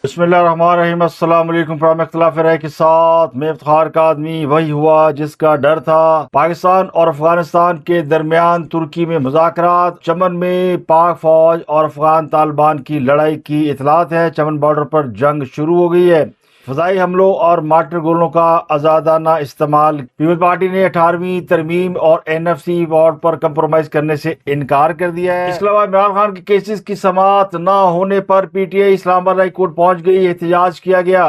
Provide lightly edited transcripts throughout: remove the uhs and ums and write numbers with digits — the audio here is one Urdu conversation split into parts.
بسم اللہ الرحمن الرحیم۔ السلام علیکم۔ پروگرام اختلاف رائے کے ساتھ میں افتخار کا آدمی وہی ہوا جس کا ڈر تھا۔ پاکستان اور افغانستان کے درمیان ترکی میں مذاکرات۔ چمن میں پاک فوج اور افغان طالبان کی لڑائی کی اطلاعات ہے۔ چمن بارڈر پر جنگ شروع ہو گئی ہے۔ فضائی حملوں اور مارٹر گولوں کا آزادانہ استعمال۔ پیپلز پارٹی نے 18ویں ترمیم اور NFC ایوارڈ پر کمپرومائز کرنے سے انکار کر دیا ہے۔ اس کے علاوہ عمران خان کے کیسز کی سماعت نہ ہونے پر PTI اسلام آباد ہائی کورٹ پہنچ گئی۔ احتجاج کیا گیا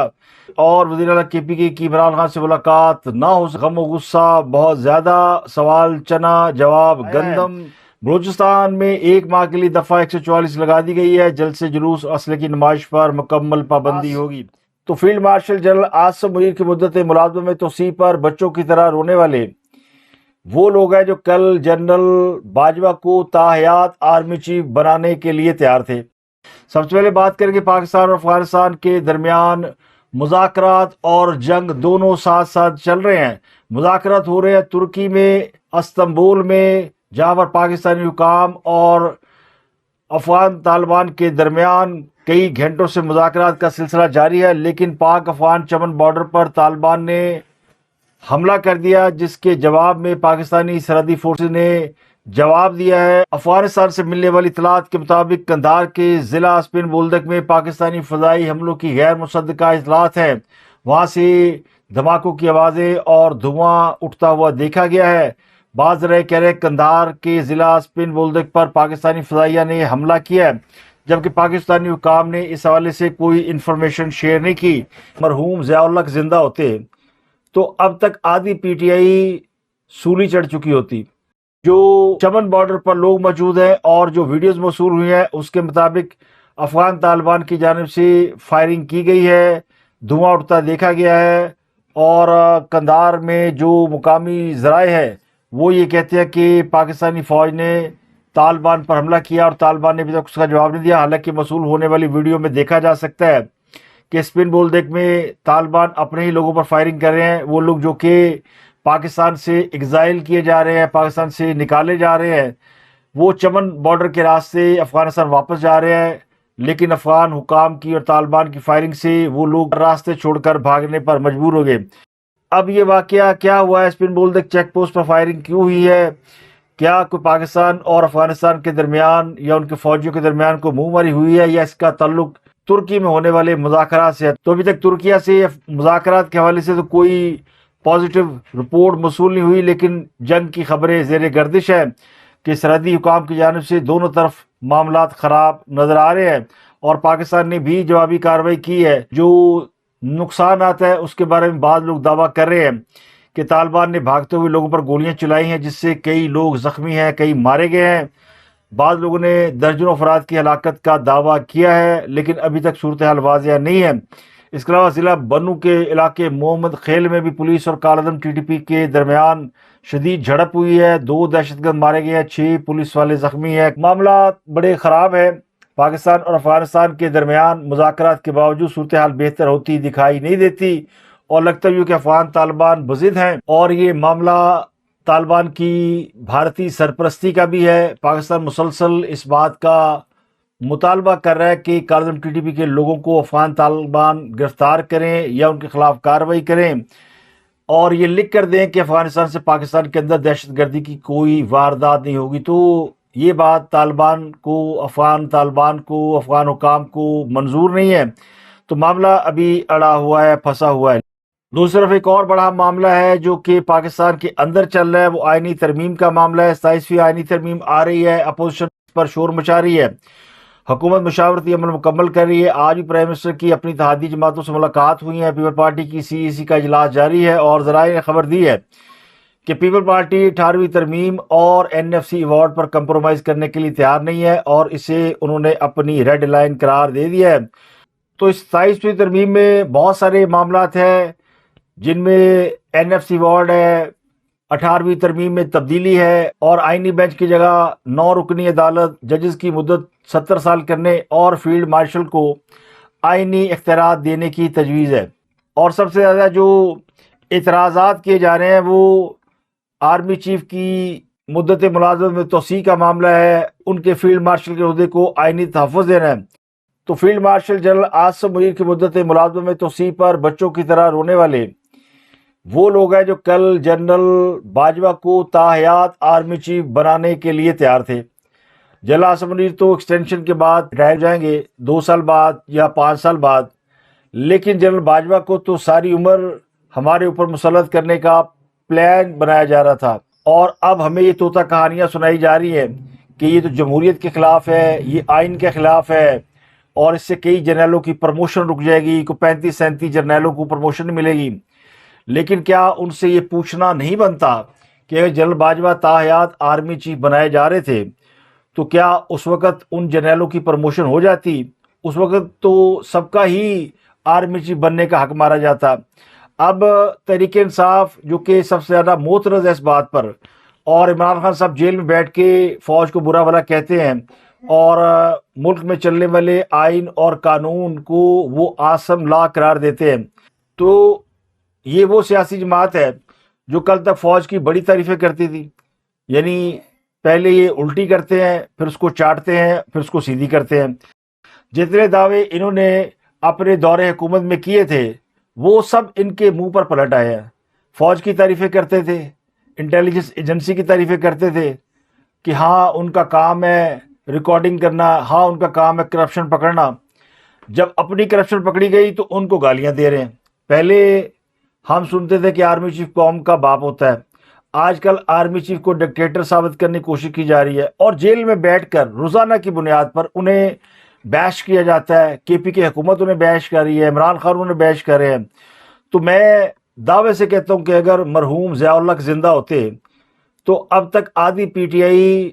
اور وزیر اعلیٰ KPK کی عمران خان سے ملاقات نہ ہو سکی۔ غم و غصہ بہت زیادہ۔ سوال چنا، جواب گندم۔ بلوچستان میں 1 ماہ کے لیے دفعہ 144 لگا دی گئی ہے۔ جلد سے جلوس اسلحے کی نمائش پر مکمل پابندی ہوگی۔ تو field marshal general Asim Munir کی مدت ملازمت میں توسیع پر بچوں کی طرح رونے والے وہ لوگ ہیں جو کل جنرل باجوہ کو تاحیات آرمی چیف بنانے کے لیے تیار تھے۔ سب سے پہلے بات کریں کہ پاکستان اور افغانستان کے درمیان مذاکرات اور جنگ دونوں ساتھ ساتھ چل رہے ہیں۔ مذاکرات ہو رہے ہیں ترکی میں، استنبول میں، جہاں پر پاکستانی حکام اور افغان طالبان کے درمیان کئی گھنٹوں سے مذاکرات کا سلسلہ جاری ہے، لیکن پاک افغان چمن بارڈر پر طالبان نے حملہ کر دیا، جس کے جواب میں پاکستانی سرحدی فورسز نے جواب دیا ہے۔ افغانستان سے ملنے والی اطلاعات کے مطابق قندھار کے ضلع اسپن بولدک میں پاکستانی فضائی حملوں کی غیر مصدقہ اطلاعات ہیں۔ وہاں سے دھماکوں کی آوازیں اور دھواں اٹھتا ہوا دیکھا گیا ہے۔ بعض رائے کہہ رہے قندھار کے ضلع اسپن بولدک پر پاکستانی فضائیہ نے حملہ کیا ہے، جبکہ پاکستانی حکام نے اس حوالے سے کوئی انفارمیشن شیئر نہیں کی۔ مرحوم ضیاء الحق زندہ ہوتے تو اب تک آدھی PTI سولی چڑھ چکی ہوتی۔ جو چمن بارڈر پر لوگ موجود ہیں اور جو ویڈیوز موصول ہوئی ہیں اس کے مطابق افغان طالبان کی جانب سے فائرنگ کی گئی ہے، دھواں اٹھتا دیکھا گیا ہے، اور قندھار میں جو مقامی ذرائع ہے وہ یہ کہتے ہیں کہ پاکستانی فوج نے طالبان پر حملہ کیا اور طالبان نے ابھی تک اس کا جواب نہیں دیا۔ حالانکہ موصول ہونے والی ویڈیو میں دیکھا جا سکتا ہے کہ اسپن بولدک میں طالبان اپنے ہی لوگوں پر فائرنگ کر رہے ہیں، وہ لوگ جو کہ پاکستان سے ایگزائل کیے جا رہے ہیں، پاکستان سے نکالے جا رہے ہیں، وہ چمن بارڈر کے راستے افغانستان واپس جا رہے ہیں، لیکن افغان حکام کی اور طالبان کی فائرنگ سے وہ لوگ راستے چھوڑ کر بھاگنے پر مجبور ہو گئے۔ اب یہ واقعہ کیا ہوا ہے؟ اسپن بولدک چیک پوسٹ پر فائرنگ کیوں ہوئی ہے؟ کیا کوئی پاکستان اور افغانستان کے درمیان یا ان کے فوجیوں کے درمیان کو منہ ماری ہوئی ہے، یا اس کا تعلق ترکی میں ہونے والے مذاکرات سے ہے؟ تو ابھی تک ترکیہ سے مذاکرات کے حوالے سے تو کوئی پازیٹیو رپورٹ موصول نہیں ہوئی، لیکن جنگ کی خبریں زیر گردش ہیں کہ سرحدی حکام کی جانب سے دونوں طرف معاملات خراب نظر آ رہے ہیں، اور پاکستان نے بھی جوابی کارروائی کی ہے۔ جو نقصانات ہے اس کے بارے میں بعض لوگ دعویٰ کر رہے ہیں کہ طالبان نے بھاگتے ہوئے لوگوں پر گولیاں چلائی ہیں، جس سے کئی لوگ زخمی ہیں، کئی مارے گئے ہیں۔ بعض لوگوں نے درجنوں افراد کی ہلاکت کا دعویٰ کیا ہے، لیکن ابھی تک صورتحال واضح نہیں ہے۔ اس کے علاوہ ضلع بنو کے علاقے محمد خیل میں بھی پولیس اور کالعدم TTP کے درمیان شدید جھڑپ ہوئی ہے۔ 2 دہشت گرد مارے گئے ہیں، 6 پولیس والے زخمی ہیں۔ معاملات بڑے خراب ہیں۔ پاکستان اور افغانستان کے درمیان مذاکرات کے باوجود صورتحال بہتر ہوتی دکھائی نہیں دیتی، اور لگتا ہے کہ افغان طالبان بضد ہیں، اور یہ معاملہ طالبان کی بھارتی سرپرستی کا بھی ہے۔ پاکستان مسلسل اس بات کا مطالبہ کر رہا ہے کہ کالعدم TTP کے لوگوں کو افغان طالبان گرفتار کریں یا ان کے خلاف کارروائی کریں، اور یہ لکھ کر دیں کہ افغانستان سے پاکستان کے اندر دہشت گردی کی کوئی واردات نہیں ہوگی۔ تو یہ بات طالبان کو، افغان حکام کو منظور نہیں ہے، تو معاملہ ابھی اڑا ہوا ہے، پھنسا ہوا ہے۔ دوسری طرف ایک اور بڑا معاملہ ہے جو کہ پاکستان کے اندر چل رہا ہے، وہ آئینی ترمیم کا معاملہ ہے۔ 27ویں آئینی ترمیم آ رہی ہے، اپوزیشن پر شور مچا رہی ہے، حکومت مشاورتی عمل مکمل کر رہی ہے۔ آج بھی پرائم منسٹر کی اپنی اتحادی جماعتوں سے ملاقات ہوئی ہے۔ پیپل پارٹی کی CEC کا اجلاس جاری ہے، اور ذرائع نے خبر دی ہے کہ پیپل پارٹی 18ویں ترمیم اور NFC ایوارڈ پر کمپرومائز کرنے کے لیے تیار نہیں ہے، اور اسے انہوں نے اپنی ریڈ لائن قرار دے دیا ہے۔ تو اس 27ویں ترمیم میں بہت سارے معاملات ہیں، جن میں NFC ایوارڈ ہے، 18ویں ترمیم میں تبدیلی ہے، اور آئینی بینچ کی جگہ 9 رکنی عدالت، ججز کی مدت 70 سال کرنے، اور فیلڈ مارشل کو آئینی اختیارات دینے کی تجویز ہے۔ اور سب سے زیادہ جو اعتراضات کیے جا رہے ہیں وہ آرمی چیف کی مدت ملازمت میں توسیع کا معاملہ ہے، ان کے فیلڈ مارشل کے عہدے کو آئینی تحفظ دینا ہے۔ تو field marshal general Asif Munir کی مدت ملازمت میں توسیع پر بچوں کی طرح رونے والے وہ لوگ ہیں جو کل جنرل باجوہ کو تاحیات آرمی چیف بنانے کے لیے تیار تھے۔ جنرل آصف منیر تو ایکسٹینشن کے بعد ریٹائر جائیں گے 2 سال بعد یا 5 سال بعد، لیکن جنرل باجوہ کو تو ساری عمر ہمارے اوپر مسلط کرنے کا پلان بنایا جا رہا تھا، اور اب ہمیں یہ طوطا کہانیاں سنائی جا رہی ہیں کہ یہ تو جمہوریت کے خلاف ہے، یہ آئین کے خلاف ہے، اور اس سے کئی جرنیلوں کی پروموشن رک جائے گی، کو 35-37 جرنیلوں کو پروموشن نہیں ملے گی۔ لیکن کیا ان سے یہ پوچھنا نہیں بنتا کہ اگر جنرل باجوہ تاحیات آرمی چیف بنائے جا رہے تھے تو کیا اس وقت ان جرنیلوں کی پروموشن ہو جاتی؟ اس وقت تو سب کا ہی آرمی چیف بننے کا حق مارا جاتا۔ اب تحریک انصاف جو کہ سب سے زیادہ معترض ہے اس بات پر، اور عمران خان صاحب جیل میں بیٹھ کے فوج کو برا بھلا کہتے ہیں اور ملک میں چلنے والے آئین اور قانون کو وہ آسم لا قرار دیتے ہیں، تو یہ وہ سیاسی جماعت ہے جو کل تک فوج کی بڑی تعریفیں کرتی تھی۔ یعنی پہلے یہ الٹی کرتے ہیں، پھر اس کو چاٹتے ہیں، پھر اس کو سیدھی کرتے ہیں۔ جتنے دعوے انہوں نے اپنے دور حکومت میں کیے تھے وہ سب ان کے منہ پر پلٹ آئے ہیں۔ فوج کی تعریفیں کرتے تھے، انٹیلیجنس ایجنسی کی تعریفیں کرتے تھے کہ ہاں ان کا کام ہے ریکارڈنگ کرنا، ہاں ان کا کام ہے کرپشن پکڑنا۔ جب اپنی کرپشن پکڑی گئی تو ان کو گالیاں دے رہے ہیں۔ پہلے ہم سنتے تھے کہ آرمی چیف قوم کا باپ ہوتا ہے، آج کل آرمی چیف کو ڈکٹیٹر ثابت کرنے کی کوشش کی جا رہی ہے، اور جیل میں بیٹھ کر روزانہ کی بنیاد پر انہیں بیش کیا جاتا ہے۔ کے پی کی حکومت انہیں بیش کر رہی ہے، عمران خان انہیں بیش کر رہے ہیں۔ تو میں دعوے سے کہتا ہوں کہ اگر مرحوم ضیاء الحق زندہ ہوتے تو اب تک آدھی پی ٹی آئی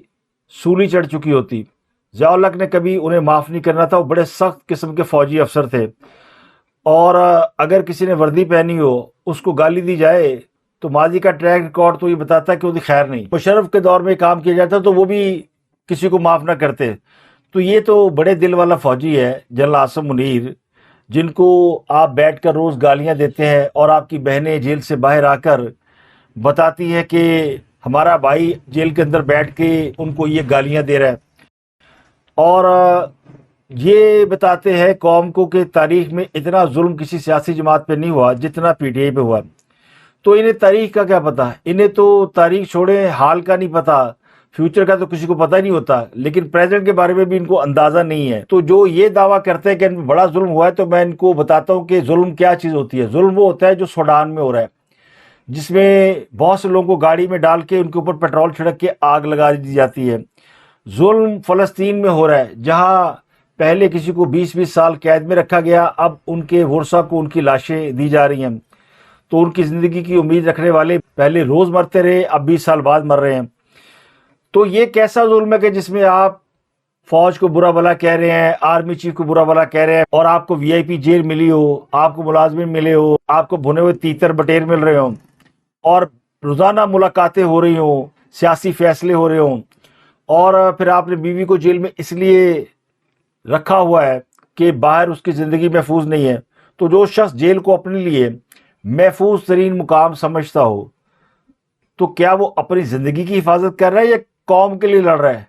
سولی چڑھ چکی ہوتی۔ ضیاء الحق نے کبھی انہیں معاف نہیں کرنا تھا، وہ بڑے سخت قسم کے فوجی افسر تھے، اور اگر کسی نے وردی پہنی ہو اس کو گالی دی جائے تو ماضی کا ٹریک ریکارڈ تو یہ بتاتا ہے کہ وہ خیر نہیں۔ مشرف کے دور میں کام کیا جاتا تو وہ بھی کسی کو معاف نہ کرتے۔ تو یہ تو بڑے دل والا فوجی ہے جنرل آصف منیر، جن کو آپ بیٹھ کر روز گالیاں دیتے ہیں، اور آپ کی بہنیں جیل سے باہر آ کر بتاتی ہے کہ ہمارا بھائی جیل کے اندر بیٹھ کے ان کو یہ گالیاں دے رہا ہے، اور یہ بتاتے ہیں قوم کو کہ تاریخ میں اتنا ظلم کسی سیاسی جماعت پہ نہیں ہوا جتنا پی ٹی آئی پہ ہوا۔ تو انہیں تاریخ کا کیا پتہ؟ انہیں تو تاریخ چھوڑے حال کا نہیں پتہ، فیوچر کا تو کسی کو پتہ ہی نہیں ہوتا، لیکن پریزنٹ کے بارے میں بھی ان کو اندازہ نہیں ہے۔ تو جو یہ دعویٰ کرتے ہیں کہ ان میں بڑا ظلم ہوا ہے، تو میں ان کو بتاتا ہوں کہ ظلم کیا چیز ہوتی ہے۔ ظلم وہ ہوتا ہے جو سوڈان میں ہو رہا ہے، جس میں بہت سے لوگوں کو گاڑی میں ڈال کے ان کے اوپر پیٹرول چھڑک کے آگ لگا دی جاتی ہے۔ ظلم فلسطین میں ہو رہا ہے، جہاں پہلے کسی کو 20-20 سال قید میں رکھا گیا، اب ان کے ورثاء کو ان کی لاشیں دی جا رہی ہیں۔ تو ان کی زندگی کی امید رکھنے والے پہلے روز مرتے رہے، اب 20 سال بعد مر رہے ہیں۔ تو یہ کیسا ظلم ہے کہ جس میں آپ فوج کو برا بھلا کہہ رہے ہیں، آرمی چیف کو برا بھلا کہہ رہے ہیں، اور آپ کو وی آئی پی جیل ملی ہو، آپ کو ملازمین ملے ہو، آپ کو بھنے ہوئے تیتر بٹیر مل رہے ہوں، اور روزانہ ملاقاتیں ہو رہی ہوں، سیاسی فیصلے ہو رہے ہوں، اور پھر آپ نے بیوی کو جیل میں اس لیے رکھا ہوا ہے کہ باہر اس کی زندگی محفوظ نہیں ہے۔ تو جو شخص جیل کو اپنے لیے محفوظ ترین مقام سمجھتا ہو تو کیا وہ اپنی زندگی کی حفاظت کر رہا ہے یا قوم کے لیے لڑ رہا ہے؟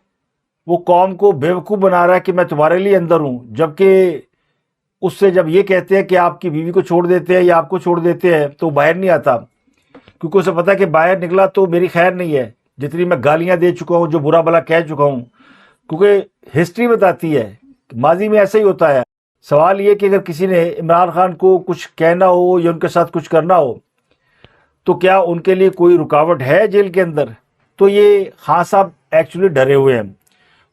وہ قوم کو بیوقوف بنا رہا ہے کہ میں تمہارے لیے اندر ہوں، جبکہ اس سے جب یہ کہتے ہیں کہ آپ کی بیوی کو چھوڑ دیتے ہیں یا آپ کو چھوڑ دیتے ہیں تو باہر نہیں آتا، کیونکہ اسے پتا ہے کہ باہر نکلا تو میری خیر نہیں ہے، جتنی میں گالیاں دے چکا ہوں، جو برا بھلا کہہ چکا ہوں، کیونکہ ہسٹری بتاتی ہے ماضی میں ایسا ہی ہوتا ہے۔ سوال یہ کہ اگر کسی نے عمران خان کو کچھ کہنا ہو یا ان کے ساتھ کچھ کرنا ہو تو کیا ان کے لیے کوئی رکاوٹ ہے جیل کے اندر؟ تو یہ خان صاحب ایکچولی ڈرے ہوئے ہیں،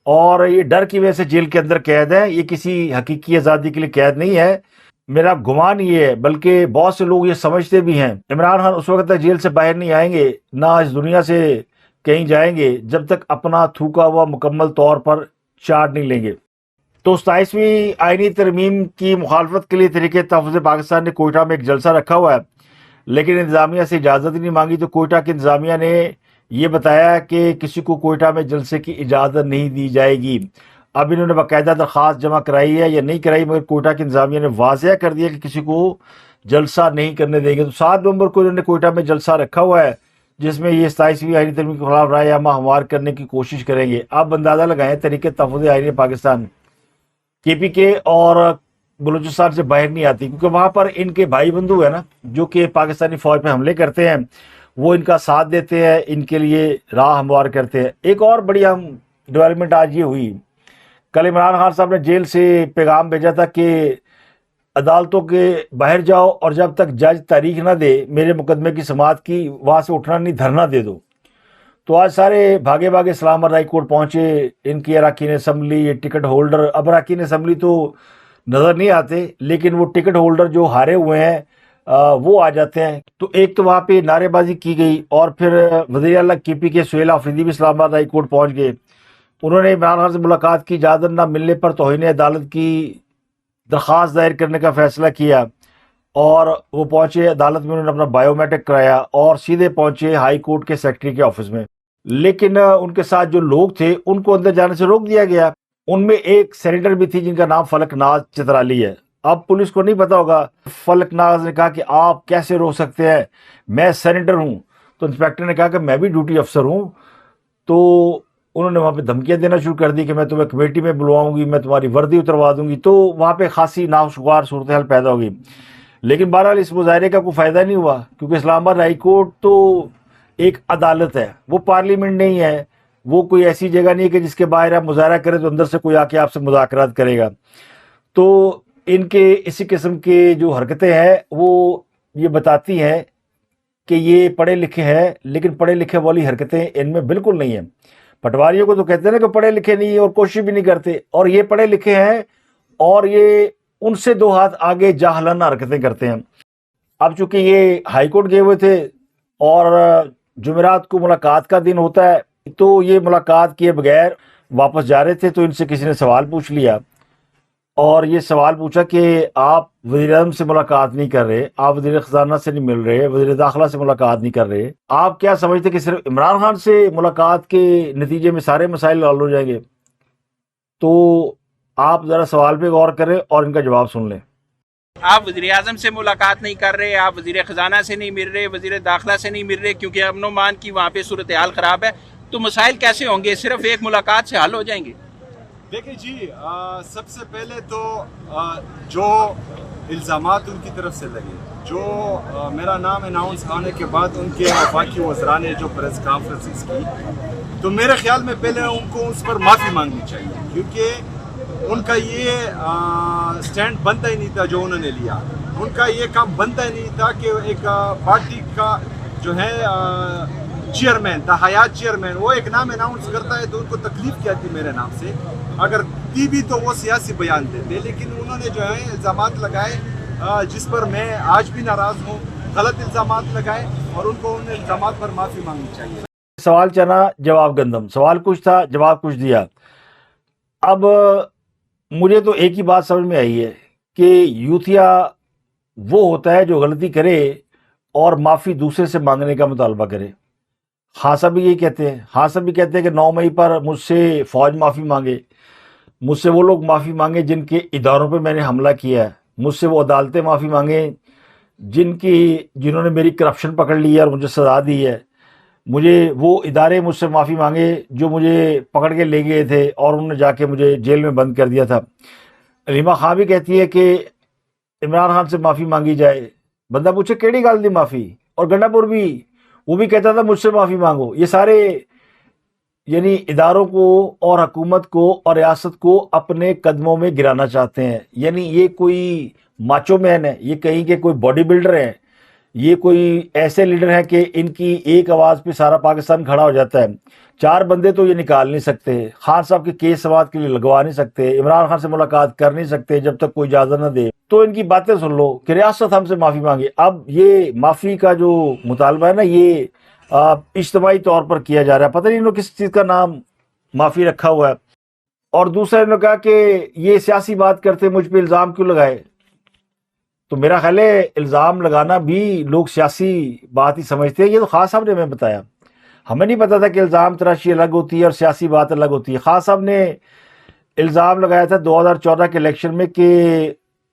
اور یہ ڈر کی وجہ سے جیل کے اندر قید ہے، یہ کسی حقیقی آزادی کے لیے قید نہیں ہے۔ میرا گمان یہ ہے، بلکہ بہت سے لوگ یہ سمجھتے بھی ہیں، عمران خان اس وقت تک جیل سے باہر نہیں آئیں گے، نہ اس دنیا سے کہیں جائیں گے، جب تک اپنا تھوکا ہوا مکمل طور پر چاٹ نہیں لیں گے۔ تو 27ویں آئینی ترمیم کی مخالفت کے لیے تحریک تحفظ پاکستان نے کوئٹہ میں ایک جلسہ رکھا ہوا ہے، لیکن انتظامیہ سے اجازت ہی نہیں مانگی۔ تو کوئٹہ کی انتظامیہ نے یہ بتایا کہ کسی کو کوئٹہ میں جلسے کی اجازت نہیں دی جائے گی۔ اب انہوں نے باقاعدہ درخواست جمع کرائی ہے یا نہیں کرائی، مگر کوئٹہ کی انتظامیہ نے واضح کر دیا کہ کسی کو جلسہ نہیں کرنے دیں گے۔ تو 7 نومبر کو انہوں نے کوئٹہ میں جلسہ رکھا ہوا ہے، جس میں یہ 27ویں آئینی ترمیم کے خلاف رائے عامہ ہموار کرنے کی کوشش کریں گے۔ آپ اندازہ لگائیں تحریک تحفظ آئین پاکستان KPK اور بلوچستان سے باہر نہیں آتی، کیونکہ وہاں پر ان کے بھائی بندو ہیں نا جو کہ پاکستانی فوج پہ حملے کرتے ہیں، وہ ان کا ساتھ دیتے ہیں، ان کے لیے راہ ہموار کرتے ہیں۔ ایک اور بڑی اہم ڈیولپمنٹ آج یہ ہوئی، کل عمران خان صاحب نے جیل سے پیغام بھیجا تھا کہ عدالتوں کے باہر جاؤ اور جب تک جج تاریخ نہ دے میرے مقدمے کی سماعت کی، وہاں سے اٹھنا نہیں، دھرنا دے دو۔ تو آج سارے بھاگے بھاگے اسلام آباد ہائی کورٹ پہنچے، ان کی اراکین اسمبلی، یہ ٹکٹ ہولڈر، اب اراکین اسمبلی تو نظر نہیں آتے، لیکن وہ ٹکٹ ہولڈر جو ہارے ہوئے ہیں وہ آ جاتے ہیں۔ تو ایک تو وہاں پہ نعرے بازی کی گئی، اور پھر وزیر اعلیٰ KPK سہیل آفریدی بھی اسلام آباد ہائی کورٹ پہنچ گئے۔ انہوں نے عمران خان سے ملاقات کی اجازت نہ ملنے پر توہین عدالت کی درخواست دائر کرنے کا فیصلہ کیا، اور وہ پہنچے عدالت میں، انہوں نے اپنا بائیو میٹرک کرایا اور سیدھے پہنچے ہائی کورٹ کے سیکرٹری کے آفس میں۔ لیکن ان کے ساتھ جو لوگ تھے ان کو اندر جانے سے روک دیا گیا۔ ان میں ایک سینیٹر بھی تھی جن کا نام فلک ناز چترالی ہے۔ اب پولیس کو نہیں پتا ہوگا، فلک ناز نے کہا کہ آپ کیسے روک سکتے ہیں، میں سینیٹر ہوں۔ تو انسپیکٹر نے کہا کہ میں بھی ڈیوٹی افسر ہوں۔ تو انہوں نے وہاں پہ دھمکیاں دینا شروع کر دی کہ میں تمہیں کمیٹی میں بلواؤں گی، میں تمہاری وردی اتروا دوں گی۔ تو وہاں پہ خاصی ناخوشگوار صورتحال پیدا ہوگی، لیکن بہرحال اس مظاہرے کا کوئی فائدہ نہیں ہوا، کیونکہ اسلام آباد ہائی کورٹ تو ایک عدالت ہے، وہ پارلیمنٹ نہیں ہے، وہ کوئی ایسی جگہ نہیں ہے کہ جس کے باہر آپ مظاہرہ کریں تو اندر سے کوئی آ کے آپ سے مذاکرات کرے گا۔ تو ان کے اسی قسم کے جو حرکتیں ہیں وہ یہ بتاتی ہیں کہ یہ پڑھے لکھے ہیں، لیکن پڑھے لکھے والی حرکتیں ان میں بالکل نہیں ہیں۔ پٹواریوں کو تو کہتے ہیں نا کہ پڑھے لکھے نہیں ہیں اور کوشش بھی نہیں کرتے، اور یہ پڑھے لکھے ہیں اور یہ ان سے دو ہاتھ آگے جاہلانہ حرکتیں کرتے ہیں۔ اب چونکہ یہ ہائی کورٹ گئے ہوئے تھے اور جمعرات کو ملاقات کا دن ہوتا ہے، تو یہ ملاقات کیے بغیر واپس جا رہے تھے، تو ان سے کسی نے سوال پوچھ لیا، اور یہ سوال پوچھا کہ آپ وزیر اعظم سے ملاقات نہیں کر رہے، آپ وزیر خزانہ سے نہیں مل رہے، وزیر داخلہ سے ملاقات نہیں کر رہے، آپ کیا سمجھتے کہ صرف عمران خان سے ملاقات کے نتیجے میں سارے مسائل حل ہو جائیں گے؟ تو آپ ذرا سوال پہ غور کریں اور ان کا جواب سن لیں۔ آپ وزیر اعظم سے ملاقات نہیں کر رہے، آپ وزیر خزانہ سے نہیں مل رہے، وزیر داخلہ سے نہیں مل رہے، کیونکہ امن و امان کی وہاں پہ صورتحال خراب ہے، تو مسائل کیسے ہوں گے؟ صرف ایک ملاقات سے حل ہو جائیں گے؟ دیکھیں جی، سب سے پہلے تو جو الزامات ان کی طرف سے لگے، جو میرا نام اناؤنس ہونے کے بعد ان کے وفاقی وزراء نے جو پریس کانفرنسز کی، تو میرے خیال میں پہلے ان کو اس پر معافی مانگنی چاہیے، کیونکہ ان کا یہ سٹینڈ بنتا ہی نہیں تھا جو انہوں نے لیا۔ ان کا یہ کام بنتا ہی نہیں تھا کہ ایک پارٹی کا جو ہے چیئرمین تھا، حیات چیئرمین، وہ ایک نام اناؤنس کرتا ہے تو ان کو تکلیف کیا تھی میرے نام سے؟ اگر تھی بھی تو وہ سیاسی بیان دیتے، لیکن انہوں نے جو ہے الزامات لگائے جس پر میں آج بھی ناراض ہوں، غلط الزامات لگائے، اور ان کو ان الزامات پر معافی مانگنی چاہیے۔ سوال چنا جواب گندم، سوال کچھ تھا جواب کچھ دیا۔ اب مجھے تو ایک ہی بات سمجھ میں آئی ہے کہ یوتھیا وہ ہوتا ہے جو غلطی کرے اور معافی دوسرے سے مانگنے کا مطالبہ کرے۔ خان صاحب بھی یہی کہتے ہیں، خان صاحب بھی کہتے ہیں کہ 9 مئی پر مجھ سے فوج معافی مانگے، مجھ سے وہ لوگ معافی مانگے جن کے اداروں پہ میں نے حملہ کیا ہے، مجھ سے وہ عدالتیں معافی مانگیں جنہوں نے میری کرپشن پکڑ لی ہے اور مجھے سزا دی ہے، مجھے وہ ادارے مجھ سے معافی مانگے جو مجھے پکڑ کے لے گئے تھے اور انہوں نے جا کے مجھے جیل میں بند کر دیا تھا۔ علیمہ خان بھی کہتی ہے کہ عمران خان سے معافی مانگی جائے۔ بندہ پوچھے کیڑی گل دی معافی؟ اور گنڈا پور بھی وہ بھی کہتا تھا مجھ سے معافی مانگو۔ یہ سارے یعنی اداروں کو اور حکومت کو اور ریاست کو اپنے قدموں میں گرانا چاہتے ہیں۔ یعنی یہ کوئی ماچو مین ہے، یہ کہیں کہ کوئی باڈی بلڈر ہے، یہ کوئی ایسے لیڈر ہیں کہ ان کی ایک آواز پہ سارا پاکستان کھڑا ہو جاتا ہے۔ 4 بندے تو یہ نکال نہیں سکتے، خان صاحب کے کیس سماعت کے لیے لگوا نہیں سکتے، عمران خان سے ملاقات کر نہیں سکتے جب تک کوئی اجازت نہ دے۔ تو ان کی باتیں سن لو کہ ریاست ہم سے معافی مانگے۔ اب یہ معافی کا جو مطالبہ ہے نا، یہ اجتماعی طور پر کیا جا رہا ہے، پتہ نہیں انہوں کس چیز کا نام معافی رکھا ہوا ہے۔ اور دوسرا انہوں نے کہا کہ یہ سیاسی بات کرتے مجھ پہ الزام کیوں لگائے؟ تو میرا خیال ہے الزام لگانا بھی لوگ سیاسی بات ہی سمجھتے ہیں۔ یہ تو خان صاحب نے ہمیں بتایا، ہمیں نہیں پتا تھا کہ الزام تراشی الگ ہوتی ہے اور سیاسی بات الگ ہوتی ہے۔ خان صاحب نے الزام لگایا تھا 2014 کے الیکشن میں کہ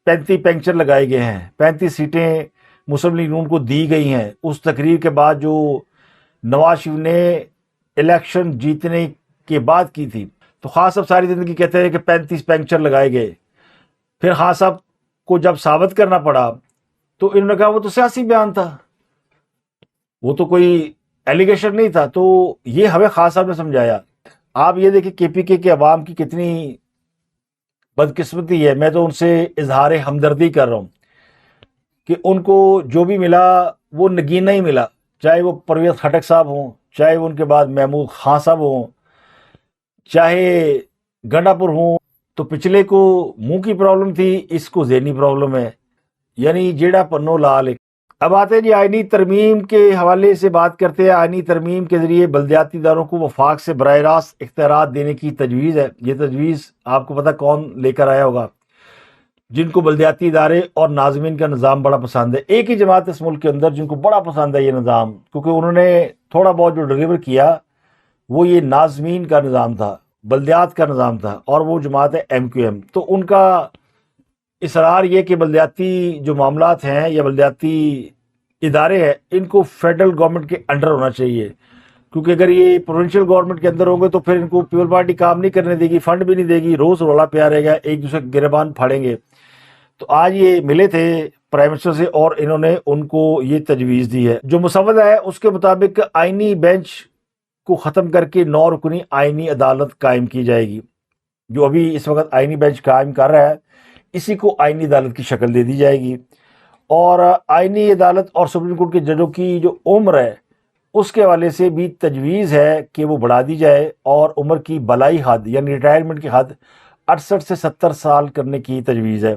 35 پینکچر لگائے گئے ہیں، 35 سیٹیں مسلم لیگ نون کو دی گئی ہیں۔ اس تقریر کے بعد جو نواز شریف نے الیکشن جیتنے کے بعد کی تھی، تو خان صاحب ساری زندگی کہتے ہیں کہ 35 پینکچر لگائے گئے، پھر خان صاحب کو جب ثابت کرنا پڑا تو انہوں نے کہا وہ تو سیاسی بیان تھا، وہ تو کوئی ایلیگیشن نہیں تھا. تو یہ ہمیں خان صاحب نے سمجھایا. آپ یہ دیکھیں کے پی کے عوام کی کتنی بدقسمتی ہے. میں تو ان سے اظہار ہمدردی کر رہا ہوں کہ ان کو جو بھی ملا وہ نگینہ ہی ملا، چاہے وہ پرویز خٹک صاحب ہوں، چاہے وہ ان کے بعد محمود خان صاحب ہوں، چاہے گنڈا پور ہوں. تو پچھلے کو منہ کی پرابلم تھی، اس کو ذہنی پرابلم ہے، یعنی جیڑا پنو لال. اب آتے ہیں جی آئینی ترمیم کے حوالے سے بات کرتے ہیں. آئینی ترمیم کے ذریعے بلدیاتی اداروں کو وفاق سے براہ راست اختیارات دینے کی تجویز ہے. یہ تجویز آپ کو پتہ کون لے کر آیا ہوگا؟ جن کو بلدیاتی ادارے اور ناظمین کا نظام بڑا پسند ہے. ایک ہی جماعت اس ملک کے اندر جن کو بڑا پسند ہے یہ نظام، کیونکہ انہوں نے تھوڑا بہت جو ڈلیور کیا وہ یہ ناظمین کا نظام تھا، بلدیات کا نظام تھا، اور وہ جماعت ہے ایم کیو ایم. تو ان کا اصرار یہ کہ بلدیاتی جو معاملات ہیں یا بلدیاتی ادارے ہیں ان کو فیڈرل گورنمنٹ کے انڈر ہونا چاہیے، کیونکہ اگر یہ پروونشل گورنمنٹ کے اندر ہوں گے تو پھر ان کو پیپل پارٹی کام نہیں کرنے دے گی، فنڈ بھی نہیں دے گی، روز رولا پیا رہے گا، ایک دوسرے کے گریبان پھاڑیں گے. تو آج یہ ملے تھے پرائم منسٹر سے اور انہوں نے ان کو یہ تجویز دی ہے. جو مسودہ ہے اس کے مطابق آئینی بینچ کو ختم کر کے 9 رکنی آئینی عدالت قائم کی جائے گی. جو ابھی اس وقت آئینی بینچ قائم کر رہا ہے اسی کو آئینی عدالت کی شکل دے دی جائے گی. اور آئینی عدالت اور سپریم کورٹ کے ججوں کی جو عمر ہے اس کے حوالے سے بھی تجویز ہے کہ وہ بڑھا دی جائے اور عمر کی بالائی حد یعنی ریٹائرمنٹ کی حد 68 سے 70 سال کرنے کی تجویز ہے.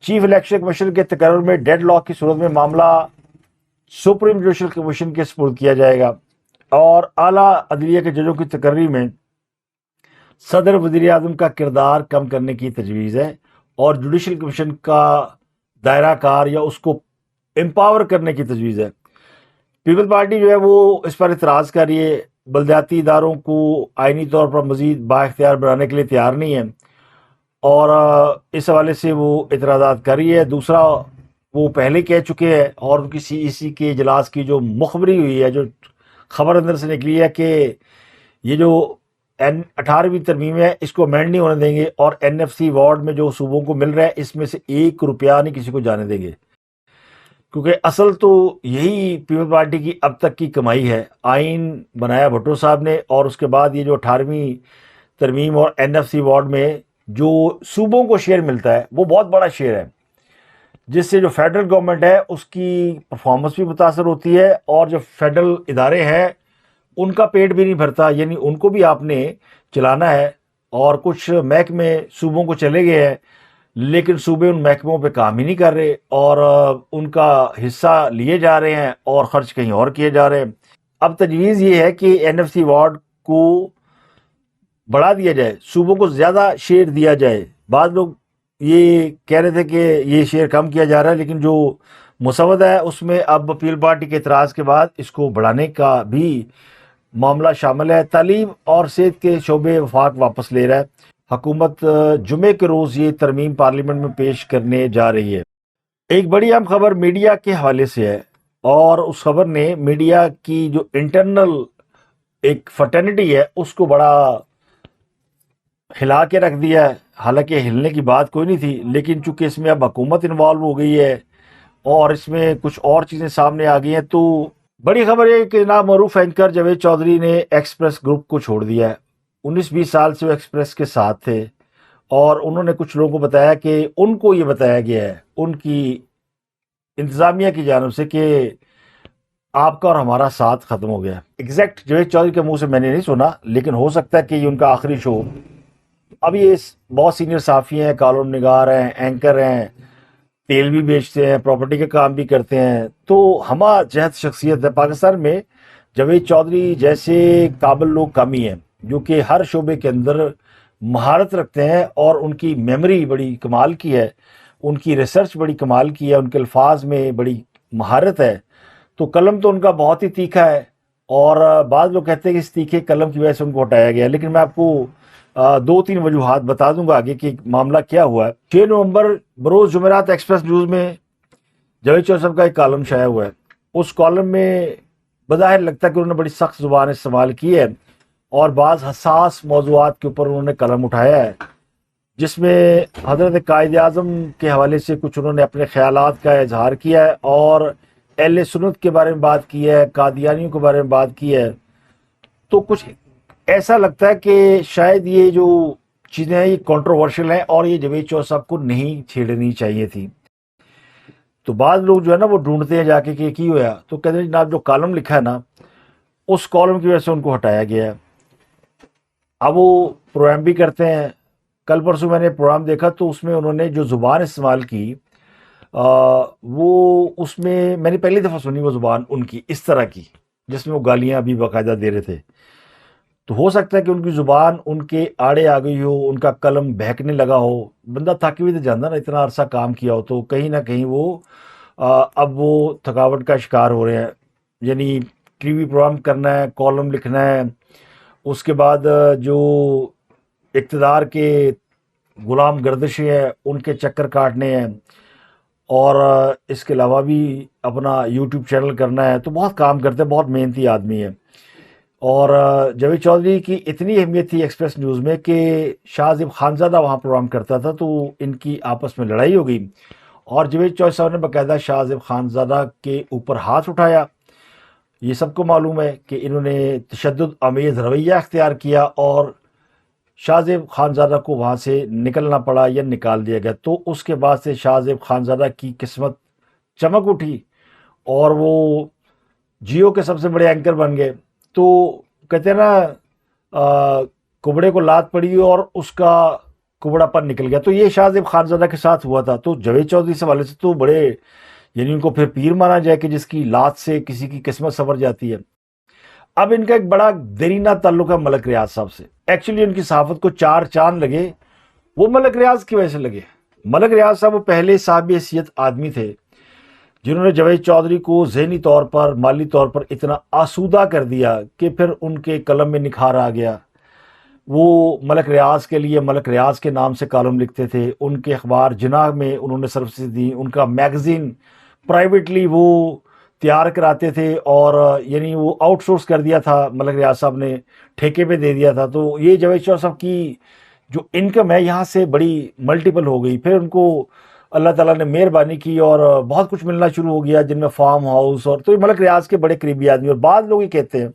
چیف الیکشن کمیشن کے تقرر میں ڈیڈ لاک کی صورت میں معاملہ سپریم جوڈیشل کمیشن کے سپرد کیا جائے گا. اور اعلیٰ عدلیہ کے ججوں کی تقرری میں صدر وزیر اعظم کا کردار کم کرنے کی تجویز ہے اور جوڈیشل کمیشن کا دائرہ کار یا اس کو امپاور کرنے کی تجویز ہے. پیپل پارٹی جو ہے وہ اس پر اعتراض کر رہی ہے، بلدیاتی اداروں کو آئینی طور پر مزید بااختیار بنانے کے لیے تیار نہیں ہے اور اس حوالے سے وہ اعتراضات کر رہی ہے. دوسرا وہ پہلے کہہ چکے ہیں اور ان کی سی ای سی کے اجلاس کی جو مخبری ہوئی ہے، جو خبر اندر سے نکلی ہے کہ یہ جو 18ویں ترمیم ہے اس کو امینڈ نہیں ہونے دیں گے اور این ایف سی وارڈ میں جو صوبوں کو مل رہا ہے اس میں سے 1 روپیہ نہیں کسی کو جانے دیں گے، کیونکہ اصل تو یہی پیپل پارٹی کی اب تک کی کمائی ہے. آئین بنایا بھٹو صاحب نے اور اس کے بعد یہ جو 18ویں ترمیم اور این ایف سی وارڈ میں جو صوبوں کو شیئر ملتا ہے وہ بہت بڑا شیئر ہے، جس سے جو فیڈرل گورنمنٹ ہے اس کی پرفارمنس بھی متاثر ہوتی ہے اور جو فیڈرل ادارے ہیں ان کا پیٹ بھی نہیں بھرتا، یعنی ان کو بھی آپ نے چلانا ہے. اور کچھ محکمے صوبوں کو چلے گئے ہیں لیکن صوبے ان محکموں پہ کام ہی نہیں کر رہے اور ان کا حصہ لیے جا رہے ہیں اور خرچ کہیں اور کیے جا رہے ہیں. اب تجویز یہ ہے کہ این ایف سی وارڈ کو بڑھا دیا جائے، صوبوں کو زیادہ شیئر دیا جائے. بعض لوگ یہ کہہ رہے تھے کہ یہ شیئر کم کیا جا رہا ہے، لیکن جو مسودہ ہے اس میں اب پیپل پارٹی کے اعتراض کے بعد اس کو بڑھانے کا بھی معاملہ شامل ہے. تعلیم اور صحت کے شعبے وفاق واپس لے رہا ہے. حکومت جمعے کے روز یہ ترمیم پارلیمنٹ میں پیش کرنے جا رہی ہے. ایک بڑی اہم خبر میڈیا کے حوالے سے ہے اور اس خبر نے میڈیا کی جو انٹرنل ایک فرٹرنٹی ہے اس کو بڑا ہلا کے رکھ دیا ہے. حالانکہ ہلنے کی بات کوئی نہیں تھی، لیکن چونکہ اس میں اب حکومت انوالو ہو گئی ہے اور اس میں کچھ اور چیزیں سامنے آ گئی ہیں، تو بڑی خبر ہے کہ نامعروف اینکر جاوید چودھری نے ایکسپریس گروپ کو چھوڑ دیا ہے. 19-20 سال سے وہ ایکسپریس کے ساتھ تھے اور انہوں نے کچھ لوگوں کو بتایا کہ ان کو یہ بتایا گیا ہے ان کی انتظامیہ کی جانب سے کہ آپ کا اور ہمارا ساتھ ختم ہو گیا. ایگزیکٹ جاوید چودھری کے منہ سے میں نے نہیں سنا، لیکن ہو سکتا ہے کہ یہ ان کا آخری شو. اب یہ بہت سینئر صحافی ہیں، کالم نگار ہیں، اینکر ہیں، تیل بھی بیچتے ہیں، پراپرٹی کا کام بھی کرتے ہیں، تو ہمہ جہت شخصیت ہے. پاکستان میں جاوید چودھری جیسے قابل لوگ کم ہی ہیں جو کہ ہر شعبے کے اندر مہارت رکھتے ہیں اور ان کی میموری بڑی کمال کی ہے، ان کی ریسرچ بڑی کمال کی ہے، ان کے الفاظ میں بڑی مہارت ہے. تو قلم تو ان کا بہت ہی تیکھا ہے اور بعض لوگ کہتے ہیں کہ اس تیکھے قلم کی وجہ سے ان کو ہٹایا گیا، لیکن میں آپ کو 2-3 وجوہات بتا دوں گا آگے کہ معاملہ کیا ہوا ہے. 6 نومبر بروز جمعرات ایکسپریس نیوز میں جاوید چودھری صاحب کا ایک کالم شائع ہوا ہے. اس کالم میں بظاہر لگتا ہے کہ انہوں نے بڑی سخت زبان استعمال کی ہے اور بعض حساس موضوعات کے اوپر انہوں نے قلم اٹھایا ہے جس میں حضرت قائد اعظم کے حوالے سے کچھ انہوں نے اپنے خیالات کا اظہار کیا ہے اور اہل سنت کے بارے میں بات کی ہے، قادیانیوں کے بارے میں بات کی ہے. تو کچھ ایسا لگتا ہے کہ شاید یہ جو چیزیں ہیں یہ کنٹروورشل ہیں اور یہ جاوید چودھری صاحب کو نہیں چھیڑنی چاہیے تھی. تو بعض لوگ جو ہے نا وہ ڈھونڈتے ہیں جا کے کہ کی ہوا، تو کہتے ہیں جناب جو کالم لکھا ہے نا اس کالم کی وجہ سے ان کو ہٹایا گیا ہے. اب وہ پروگرام بھی کرتے ہیں. کل پرسوں میں نے پروگرام دیکھا تو اس میں انہوں نے جو زبان استعمال کی وہ اس میں نے پہلی دفعہ سنی وہ زبان ان کی اس طرح کی جس میں وہ گالیاں بھی باقاعدہ دے رہے تھے. تو ہو سکتا ہے کہ ان کی زبان ان کے آڑے آ گئی ہو، ان کا قلم بہکنے لگا ہو. بندہ تھک بھی تو جانا نا، اتنا عرصہ کام کیا ہو تو کہیں نہ کہیں وہ اب وہ تھکاوٹ کا شکار ہو رہے ہیں. یعنی ٹی وی پروگرام کرنا ہے، کالم لکھنا ہے، اس کے بعد جو اقتدار کے غلام گردشیں ہیں ان کے چکر کاٹنے ہیں، اور اس کے علاوہ بھی اپنا یوٹیوب چینل کرنا ہے. تو بہت کام کرتے ہیں، بہت محنتی آدمی ہے. اور جاوید چودھری کی اتنی اہمیت تھی ایکسپریس نیوز میں کہ شاہ زیب خانزادہ وہاں پروگرام کرتا تھا تو ان کی آپس میں لڑائی ہو گئی اور جاوید چودھری صاحب نے باقاعدہ شاہ زیب خانزادہ کے اوپر ہاتھ اٹھایا. یہ سب کو معلوم ہے کہ انہوں نے تشدد آمیز رویہ اختیار کیا اور شاہ زیب خانزادہ کو وہاں سے نکلنا پڑا یا نکال دیا گیا. تو اس کے بعد سے شاہ زیب خانزادہ کی قسمت چمک اٹھی اور وہ جیو کے سب سے بڑے اینکر بن گئے. تو کہتے ہیں نا کبڑے کو لات پڑی اور اس کا کبڑا پر نکل گیا. تو یہ شاہ زیب خانزادہ کے ساتھ ہوا تھا. تو جاوید چودھری سے والے سے تو بڑے، یعنی ان کو پھر پیر مانا جائے کہ جس کی لات سے کسی کی قسمت سنور جاتی ہے. اب ان کا ایک بڑا دیرینہ تعلق ہے ملک ریاض صاحب سے. ایکچولی ان کی صحافت کو 4 چاند لگے وہ ملک ریاض کی وجہ سے لگے. ملک ریاض صاحب وہ پہلے صاحب حیثیت آدمی تھے جنہوں نے جاوید چودھری کو ذہنی طور پر، مالی طور پر اتنا آسودہ کر دیا کہ پھر ان کے قلم میں نکھار آ گیا. وہ ملک ریاض کے لیے ملک ریاض کے نام سے کالم لکھتے تھے. ان کے اخبار جناح میں انہوں نے سروسز دی. ان کا میگزین پرائیویٹلی وہ تیار کراتے تھے اور یعنی وہ آؤٹ سورس کر دیا تھا ملک ریاض صاحب نے، ٹھیکے پہ دے دیا تھا. تو یہ جاوید چودھری صاحب کی جو انکم ہے یہاں سے بڑی ملٹیپل ہو گئی. پھر ان کو اللہ تعالیٰ نے مہربانی کی اور بہت کچھ ملنا شروع ہو گیا جن میں فارم ہاؤس. اور تو یہ ملک ریاض کے بڑے قریبی آدمی. اور بعض لوگ یہ کہتے ہیں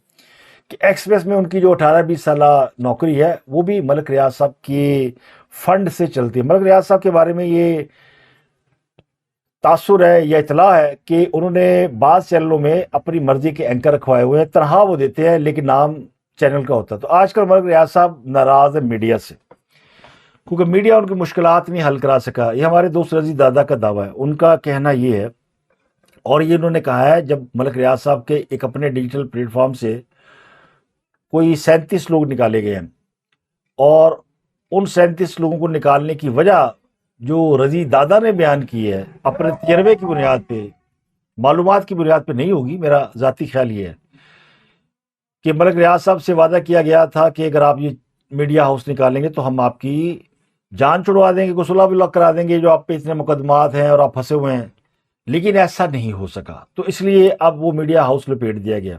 کہ ایکسپریس میں ان کی جو 18-20 سالہ نوکری ہے وہ بھی ملک ریاض صاحب کے فنڈ سے چلتی ہے. ملک ریاض صاحب کے بارے میں یہ تاثر ہے یا اطلاع ہے کہ انہوں نے بعض چینلوں میں اپنی مرضی کے اینکر رکھوائے ہوئے ہیں. تنخواہ وہ دیتے ہیں لیکن نام چینل کا ہوتا ہے. تو آج کل ملک ریاض صاحب ناراض ہے میڈیا سے کیونکہ میڈیا ان کی مشکلات نہیں حل کرا سکا. یہ ہمارے دوست رضی دادا کا دعویٰ ہے. ان کا کہنا یہ ہے اور یہ انہوں نے کہا ہے جب ملک ریاض صاحب کے ایک اپنے ڈیجیٹل پلیٹ فارم سے کوئی 37 لوگ نکالے گئے ہیں اور ان 37 لوگوں کو نکالنے کی وجہ جو رضی دادا نے بیان کی ہے اپنے تجربے کی بنیاد پہ، معلومات کی بنیاد پہ نہیں ہوگی. میرا ذاتی خیال یہ ہے کہ ملک ریاض صاحب سے وعدہ کیا گیا تھا کہ اگر آپ یہ میڈیا ہاؤس نکالیں گے تو ہم آپ کی جان چھڑوا دیں گے، غسلہ بھی لاک کرا دیں گے، جو آپ پہ اتنے مقدمات ہیں اور آپ پھنسے ہوئے ہیں. لیکن ایسا نہیں ہو سکا تو اس لیے اب وہ میڈیا ہاؤس لپیٹ دیا گیا.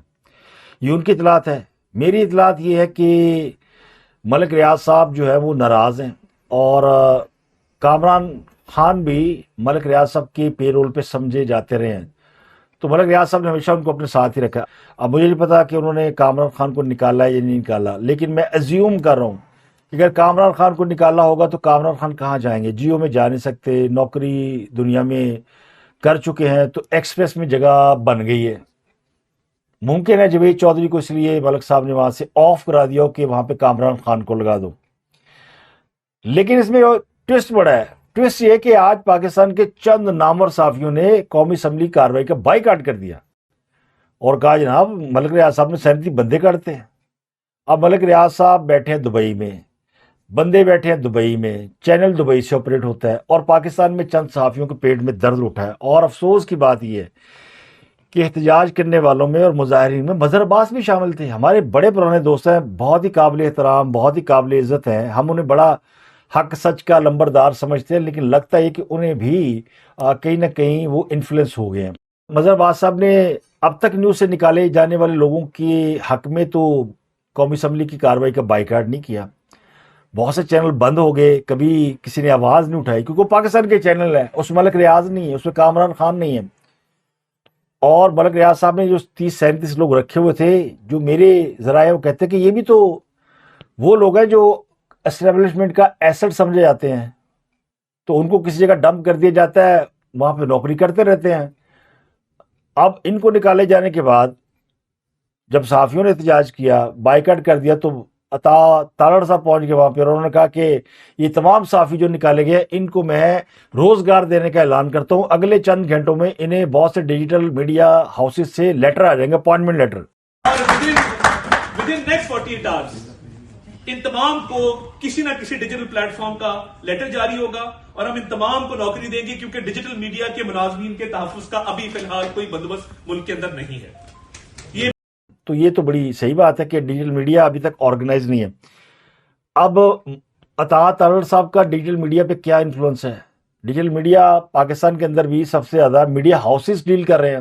یہ ان کی اطلاعات ہے. میری اطلاعات یہ ہے کہ ملک ریاض صاحب جو ہے وہ ناراض ہیں اور کامران خان بھی ملک ریاض صاحب کے پے رول پہ سمجھے جاتے رہے ہیں. تو ملک ریاض صاحب نے ہمیشہ ان کو اپنے ساتھ ہی رکھا. اب مجھے نہیں پتا کہ انہوں نے کامران خان کو نکالا یا نہیں نکالا، لیکن میں ایزیوم کر رہا ہوں کہ اگر کامران خان کو نکالا ہوگا تو کامران خان کہاں جائیں گے؟ جیو میں جا نہیں سکتے، نوکری دنیا میں کر چکے ہیں، تو ایکسپریس میں جگہ بن گئی ہے. ممکن ہے جاوید چودھری کو اس لیے ملک صاحب نے وہاں سے آف کرا دیا ہو کہ وہاں پہ کامران خان کو لگا دو. لیکن اس میں ٹوسٹ بڑا ہے. ٹوسٹ یہ کہ آج پاکستان کے چند نامور صحافیوں نے قومی اسمبلی کارروائی کا بائیکاٹ کر دیا اور کہا جناب ملک ریاض صاحب نے 37 بندے کاٹتے ہیں. اب ملک ریاض صاحب بیٹھے ہیں دبئی میں، بندے بیٹھے ہیں دبئی میں، چینل دبئی سے آپریٹ ہوتا ہے اور پاکستان میں چند صحافیوں کے پیٹ میں درد اٹھا ہے. اور افسوس کی بات یہ ہے کہ احتجاج کرنے والوں میں اور مظاہرین میں مظہر عباس بھی شامل تھے. ہمارے بڑے پرانے دوست ہیں، بہت ہی قابل احترام، بہت ہی قابل عزت ہیں. ہم انہیں بڑا حق سچ کا لمبردار سمجھتے ہیں، لیکن لگتا ہے کہ انہیں بھی کہیں نہ کہیں وہ انفلوئنس ہو گئے ہیں. مظہر عباس صاحب نے اب تک نیوز سے نکالے جانے والے لوگوں کے حق میں تو قومی اسمبلی کی کارروائی کا بائیکاٹ نہیں کیا. بہت سے چینل بند ہو گئے, کبھی کسی نے آواز نہیں اٹھائی, کیونکہ وہ پاکستان کے چینل ہیں, اس میں ملک ریاض نہیں ہے, اس میں کامران خان نہیں ہے. اور ملک ریاض صاحب نے جو 30-37 لوگ رکھے ہوئے تھے, جو میرے ذرائع وہ کہتے ہیں کہ یہ بھی تو وہ لوگ ہیں جو اسٹیبلشمنٹ کا ایسٹ سمجھے جاتے ہیں, تو ان کو کسی جگہ ڈمپ کر دیا جاتا ہے, وہاں پہ نوکری کرتے رہتے ہیں. اب ان کو نکالے جانے کے بعد جب صحافیوں نے احتجاج کیا, بائیکاٹ کر دیا, تو عطا تالڑ صاحب پہنچ گئے وہاں پہ, اور انہوں نے کہا کہ یہ تمام صحافی جو نکالے گئے ان کو میں روزگار دینے کا اعلان کرتا ہوں. اگلے چند گھنٹوں میں انہیں بہت سے ڈیجیٹل میڈیا ہاؤسز سے لیٹر آ جائیں گے, appointment letter. within next 48 hours ان تمام کو کسی نہ کسی ڈیجیٹل پلیٹ فارم کا لیٹر جاری ہوگا, اور ہم ان تمام کو نوکری دیں گے, کیونکہ ڈیجیٹل میڈیا کے ملازمین کے تحفظ کا ابھی فی الحال کوئی بندوبست ملک کے اندر نہیں ہے. تو یہ تو بڑی صحیح بات ہے کہ ڈیجیٹل میڈیا ابھی تک آرگنائز نہیں ہے. اب عطا تالڑ صاحب کا ڈیجیٹل میڈیا پہ کیا انفلوئنس ہے؟ ڈیجیٹل میڈیا پاکستان کے اندر بھی سب سے زیادہ میڈیا ہاؤسز ڈیل کر رہے ہیں.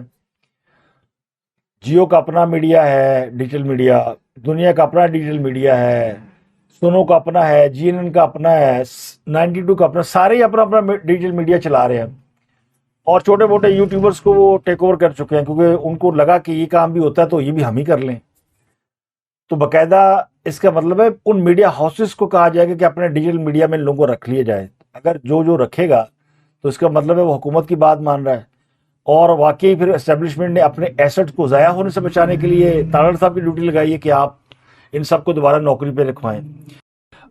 جیو کا اپنا میڈیا ہے ڈیجیٹل میڈیا, دنیا کا اپنا ڈیجیٹل میڈیا ہے, سونو کا اپنا ہے, GNN کا اپنا ہے, 92 کا اپنا, سارے ہی اپنا اپنا ڈیجیٹل میڈیا چلا رہے ہیں. اور چھوٹے موٹے یوٹیوبرز کو وہ ٹیک اوور کر چکے ہیں, کیونکہ ان کو لگا کہ یہ کام بھی ہوتا ہے تو یہ بھی ہم ہی کر لیں. تو باقاعدہ اس کا مطلب ہے ان میڈیا ہاؤسز کو کہا جائے گا کہ اپنے ڈیجیٹل میڈیا میں ان لوگوں کو رکھ لیا جائے. اگر جو رکھے گا تو اس کا مطلب ہے وہ حکومت کی بات مان رہا ہے. اور واقعی پھر اسٹیبلشمنٹ نے اپنے ایسٹ کو ضائع ہونے سے بچانے کے لیے تالڑ صاحب کی ڈیوٹی لگائی ہے کہ آپ ان سب کو دوبارہ نوکری پہ رکھوائیں.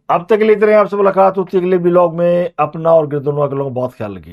اب تک کے لیے اتنے, آپ سے ملاقات ہوتی ہے اگلے ولاگ میں. اپنا اور گردوں کا بہت خیال رکھیے.